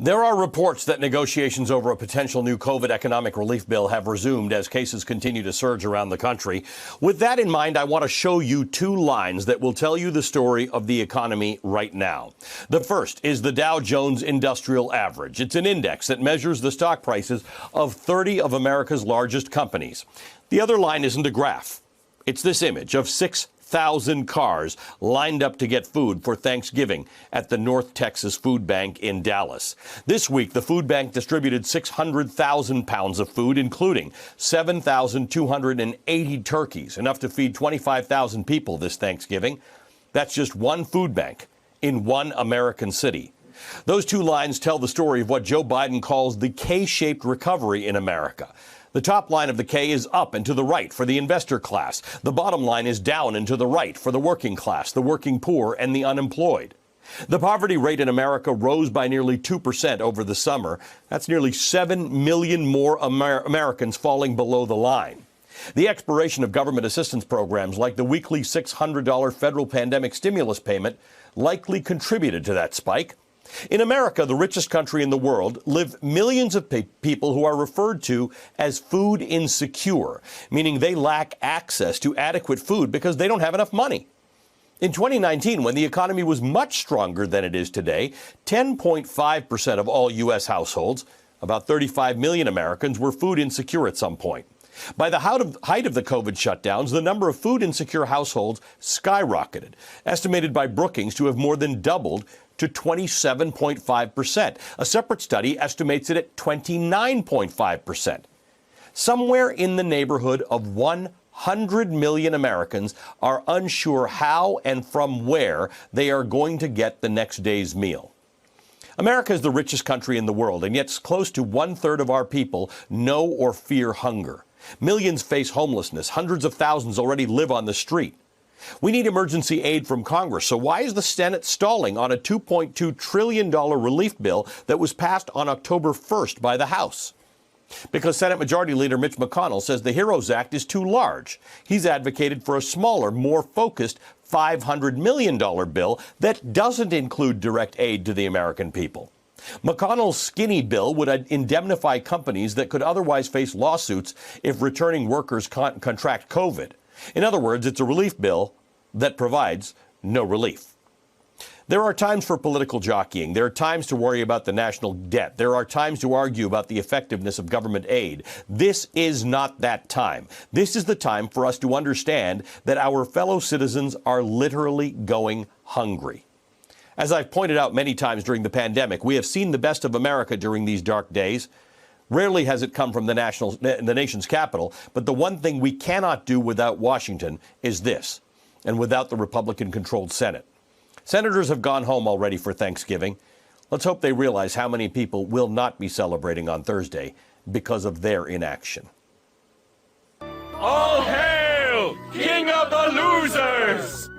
There are reports that negotiations over a potential new COVID economic relief bill have resumed as cases continue to surge around the country. With that in mind, I want to show you two lines that will tell you the story of the economy right now. The first is the Dow Jones Industrial Average. It's an index that measures the stock prices of 30 of America's largest companies. The other line isn't a graph. It's this image of 6,000 cars lined up to get food for Thanksgiving at the North Texas Food Bank in Dallas. This week, the food bank distributed 600,000 pounds of food, including 7,280 turkeys, enough to feed 25,000 people this Thanksgiving. That's just one food bank in one American city. Those two lines tell the story of what Joe Biden calls the K-shaped recovery in America. The top line of the K is up and to the right for the investor class. The bottom line is down and to the right for the working class, the working poor, and the unemployed. The poverty rate in America rose by nearly 2% over the summer. That's nearly 7 million more Americans falling below the line. The expiration of government assistance programs like the weekly $600 federal pandemic stimulus payment likely contributed to that spike. In America, the richest country in the world, live millions of people who are referred to as food insecure, meaning they lack access to adequate food because they don't have enough money. In 2019, when the economy was much stronger than it is today, 10.5% of all U.S. households, about 35 million Americans, were food insecure at some point. By the height of the COVID shutdowns, the number of food insecure households skyrocketed, estimated by Brookings to have more than doubled to 27.5%. A separate study estimates it at 29.5%. Somewhere in the neighborhood of 100 million Americans are unsure how and from where they are going to get the next day's meal. America is the richest country in the world, and yet close to 1/3 of our people know or fear hunger. Millions face homelessness. Hundreds of thousands already live on the street. We need emergency aid from Congress. So why is the Senate stalling on a $2.2 trillion relief bill that was passed on October 1st by the House? Because Senate Majority Leader Mitch McConnell says the HEROES Act is too large. He's advocated for a smaller, more focused $500 million bill that doesn't include direct aid to the American people. McConnell's skinny bill would indemnify companies that could otherwise face lawsuits if returning workers contract COVID. In other words, it's a relief bill that provides no relief. There are times for political jockeying. There are times to worry about the national debt. There are times to argue about the effectiveness of government aid. This is not that time. This is the time for us to understand that our fellow citizens are literally going hungry. As I've pointed out many times during the pandemic, we have seen the best of America during these dark days. Rarely has it come from the nation's capital, but the one thing we cannot do without Washington is this, and without the Republican-controlled Senate. Senators have gone home already for Thanksgiving. Let's hope they realize how many people will not be celebrating on Thursday because of their inaction. All hail, King of the Losers!